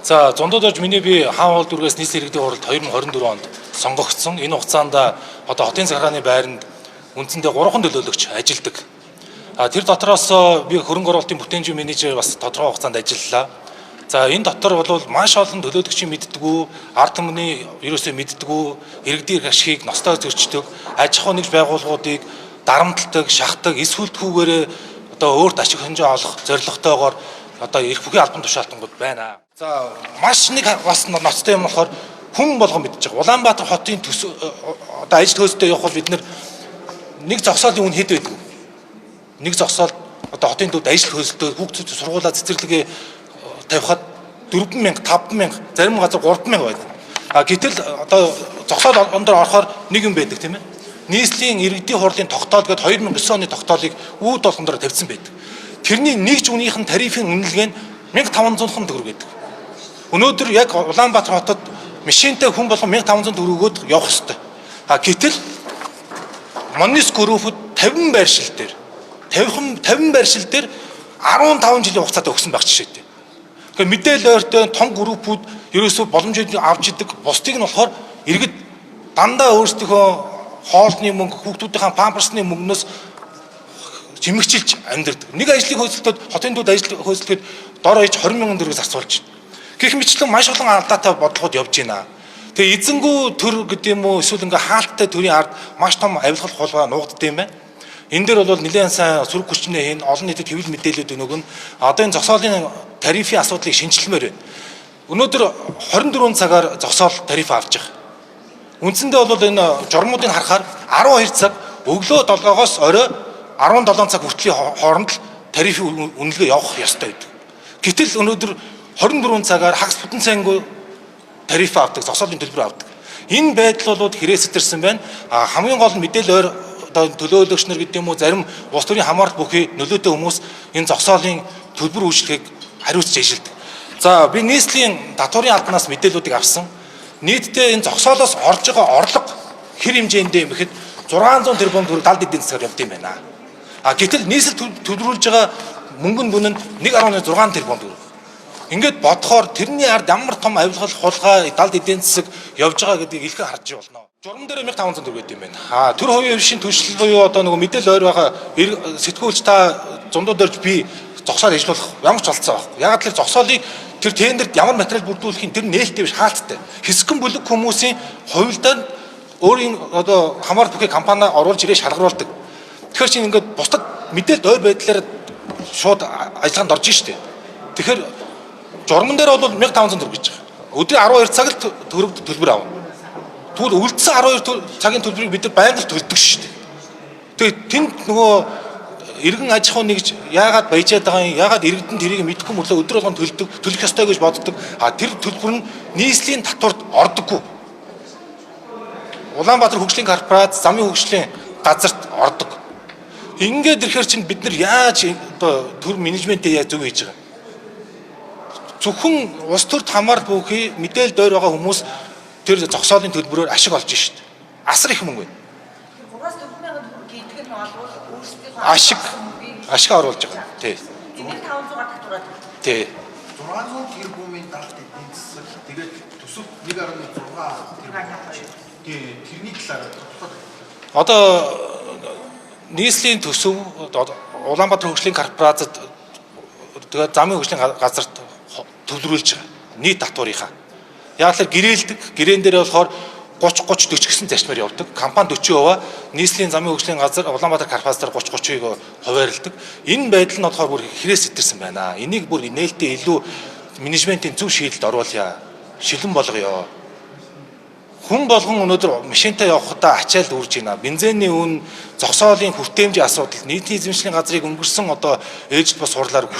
За зондоодорж миний би хаан уул дүргээс нийслэл иргэдийн хуралд 2024 онд сонгогдсон. Энэ хугацаанд одоо хотын захиргааны байранд үндсэндээ 3 төлөөлөгч ажилладаг. Тэр дотроос би хөрөнгө оруулалтын бүтээнжийн менежер бас тодорхой хугацаанд ажиллалаа. За энэ дотор бол маш олон төлөөлөгчийн мэддэггүй, ард түмний ерөөсөө мэддэггүй, иргэдийн эрх ашигыг ностой зөрчдөг, аж ахуй нэгж байгууллагуудыг дарамтлагдаг, шахдаг, эсвэлтгүйгээр одоо өөрт ашиг хонжоо олох зорилготойгоор одоо эрх бүхий албан тушаалтангууд байна. За маш нэг бас ноцтой юм болохоор хүн болгон мэдж байгаа. Улаанбаатар хотын одоо ажил хөөсдөө явах бол бид нэг зогсоолын үн хэд байдаг. Нэг зогсоол одоо хотын төвд ажил хөөсдөө хүүхдүүд сургуулаа цэцэрлэгээ тавихад 4,000, 5,000, зарим газар 3,000 байдаг. Гэтэл одоо зогсоол ондор орохоор нэг юм байдаг тийм ээ. Нийслэлийн иргэдийн хурлын тогтоол гээд 2009 оны тогтоолыг үүд болгондор тавьсан байдаг. Тэрний нэг жүгнийхэн тарифын үнэлгээ нь 1500 төгрөг гэдэг. Өнөөдөр яг Улаанбаатар хотод машинтай хүн болгон 1500 төгрөгөд явах ёстой. Гэтэл Монис группуд 50 байршил дээр 50 байршил дээр 15 жилийн хугацаатай өгсөн байх жишээтэй. Тэгэхээр мэдээлэл ойртой том группуд ерөөсөө боломжийг авч идэг, бусдыг нь болохоор иргэд дандаа өөрсдийнхөө хоолны мөнгө, хүүхдүүдийн памперсны мөнгнөөс чимэгчилж амьдэрдэг. Нэг ажлыг хөөцөлтөд хотын төвд ажил хөөцөлтөд дор хаяж 20,000 төгрөг зарцуулж байна. Гэх мэтлэн маш олон алдаатай бодлогод явж байна. Тэгээ эзэнгүү төр гэдэг юм уу эсвэл ингээ хаалттай төрийн ард маш том авилгал хулгай нуугддаг юм байна. Энэ дээр бол нэлээд сайн сөрөг хүчнээ хийн олон нийтэд хэвлэл мэдээлэлүүд өгнө. Одоо энэ зогсоолын тарифын асуудлыг шинжилмээр байна. Өнөөдөр 24 цагаар зогсоол тариф авч байгаа. Үндсэндээ бол энэ журмуудыг харахаар 12 цаг өглөө 7-оос орой 17 цаг хүртлийн хооронд л тарифын үнэлгээ явах ёстой байдаг. Гэтэл өнөөдөр 24 цагаар хагас бүтэн цайнгүй тариф авдаг, зогсоолын төлбөр авдаг. Энэ байдал бол хэрэгс сэтэрсэн байна. Хамгийн гол нь мэдээлэл одоо төлөөлөгч нар гэдэг юм уу зарим улс төрийн хамаарал бүхий нөлөөтэй хүмүүс энэ зогсоолын төлбөр үйлчлэгийг хариуцж ажилладаг. За би нийслэлийн татварын албанаас мэдээллүүдийг авсан. Нийтдээ энэ зогсоолоос орж байгаа орлого хэр хэмжээндээ юм гэхэд 600 тэрбум төгрөг далд эдийн засгаар явд юм байна. Гэтэл нийслэл төлөвлөж байгаа мөнгөнд үнэ нь 1.6 тэрбум төгрөг. Ингээд бодохоор тэрний ард ямар том авилгал хулгай далд эдийн засаг явж байгаа гэдгийг илхэн харж болно. Журам дээр 1500 төгрөг гэдэг юм байна. Төр хувийн шин төсөл буюу одоо нөгөө мэдээлэл ойр байгаа сэтгүүлч та зундуудаарч би зогсоол ажиллах ямар ч болцоо байхгүй. Яг л зогсоолыг тэр тендерт ямар материал бүрдүүлэхин тэр нээлттэй биш хаалттай. Хэсгэн бүлэг хүмүүсийн хувьдаа өөрийн одоо хамаарал бүхий компани оруулж ирээ шалгаруулдаг. Тэгэхээр чинь ингээд бусдад мэдээлэл ойр байдлаар шууд ажиллагаанд орж штэ. Тэгэхээр журман дээр бол 1500 төгрөг гэж байгаа. Өдрийн 12 цаг л төлбөр авна. Тэгвэл үлдсэн 12 цагийн төлбөрийг бид нар байнга л төлдөг шүү дээ. Тэгээд тэнд нөгөө иргэн аж ахуй нэгж яагаад баяжаад байгаа юм, яагаад иргэдэн тэрийг мэдэхгүй мөрлөө өдөр болгон төлөх ёстой гэж боддог. Тэр төлбөр нь нийслэлийн татварт ордоггүй. Улаанбаатар хөгжлийн корпорац, замын хөгжлийн газарт ордог. Ингээд ирэхээр чинь бид нар яаж одоо төр менежментээ яаж зөв хийж байгаа. Зөвхөн улс төрд хамаарал бүхий мэдээлэл дойр байгаа хүмүүс тэр зогсоолын төлбөрөөр ашиг олж шít. Асар их мөнгө байна. 3-4 мянган төгрөг идэх нь бол өөрсдийнхөө ашиг оруулж байгаа. Тий. 1500-аар татвараад. Тий. 600 тэрбумын далд эдийн засаг тэгээд төсөв 1.6 тэрбум. Тий. Тэрний талаар тодорхой. Одоо нийслэлийн төсөв Улаанбаатар хөгжлийн корпорацид тэгээд замын хөгжлийн газарт төвлөрүүлж байгаа. Нийт татварынхаа. Яг л гэрээлдэг. Гэрээн дээр болохоор 30-40 гэсэн зарчмаар явдаг. Компани 40%, нийслэлийн замын хөгжлийн газар Улаанбаатар корпорацаар 30-30%-ийг хуваарлдаг. Энэ байдал нь болохоор бүр хэрэгс сэтэрсэн байна. Энийг бүр нээлттэй илүү менежментийн зөв шийдэлд оруулъя. Шилэн болгоё. Хүн болгон өнөөдөр машинтай явахдаа ачаал үрж байна. Бензиний үн, зогсоолын хүртээмжийн асуудал, нийтийн эзэмшлийн газрыг өнгөрсөн одоо ээлжид бас сурлаар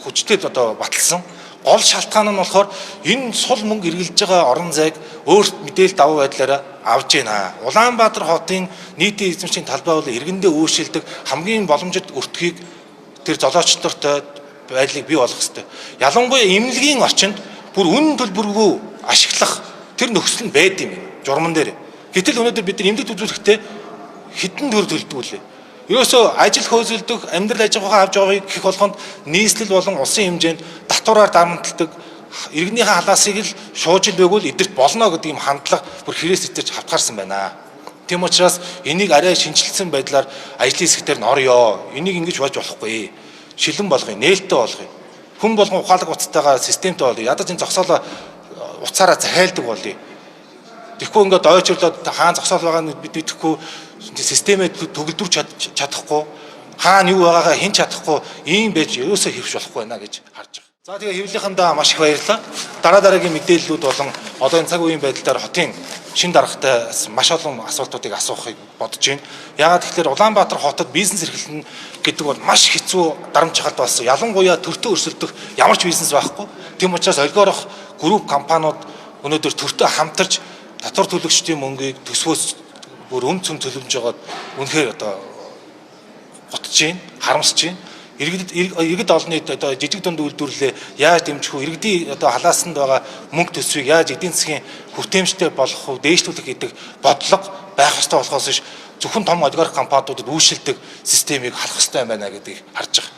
хүчтэй одоо баталсан. Гол шалтгаан нь болохоор энэ сул мөнгө эргэлж байгаа орон зайг өөрт мэдээлэл давуу байдлаараа авж байна. Улаанбаатар хотын нийтийн эзэмшлийн талбай бол иргэндээ өөрчлөлдөг хамгийн боломжит өртгийг тэр золиочлолтой байдлыг бий болгох ёстой. Ялангуяа эмнэлгийн орчинд бүр үнэн төлбөргүй ашиглах тэр нөхцөл нь байд юм байна. Журман дээр. Гэтэл өнөөдөр бид нар эмнэлэг төлөвлөлтөд хэдэн төгрөг төлдөг үлээ. Ерөөсөө ажил хөөцөлдөх, амьдрал аж ахуйгаа авч явахыг гэх болгонд нийслэл болон улсын хэмжээнд татвараар дарамтлагдаг иргэнийхээ халаасыг л шууж ил байгуул эдэрт болно гэдэг юм хандлага бүр хэрэгс эдэрч хавтгаарсан байна. Тийм учраас энийг арай шинжилсэн байдлаар ажлын хэсгээр нь орё. Энийг ингэж болж болохгүй. Шилэн болгоё, нээлттэй болгоё. Хүн болгон ухаалаг уцтайгаа системтэй болъё. Ядаж энэ зогсоолоо уцаараа захиалдаг болъё. Тэгэхгүй ингээд ойчрлоод хаан зогсоол байгаа нь бид мэдэхгүй системээ төгөлдөрч чадахгүй хаана юу байгаагаа хэн чадахгүй ийм байж ерөөсөө хэвш болохгүй байна гэж харж байгаа. За тэгээ хэвлэлийнхэндээ маш их баярлалаа. Дараагийн мэдээллүүд болон одоо энэ цаг үеийн байдал дээр хотын шин даргатай маш олон асуултуудыг асуухыг бодож байна. Яагаад тэгэхээр Улаанбаатар хотод бизнес эрхлэн гэдэг бол маш хэцүү дарамтчгалт болсон. Ялангуяа төртөө өрсөлдөх ямар ч бизнес байхгүй. Тийм учраас олигорох групп компаниуд өнөөдөр төртөө хамтарч татвар төлөгчдийн мөнгийг төсвөөс бүр цөм төлөвлөж байгаад үнэхээр одоо готж байна, харамсаж байна. Иргэд олонны одоо жижиг дунд үйлдвэрлэлээ яаж дэмжих вэ? Иргэдийн одоо халаасанд байгаа мөнгө төсвийг яаж эдийн засгийн хүртээмжтэй болгох вэ? Дээшлүүлэх гэдэг бодлого байх ёстой болохоос биш зөвхөн том олигарх компаниудад үйлшилдэг системийг халах ёстой байна гэдгийг харж байгаа.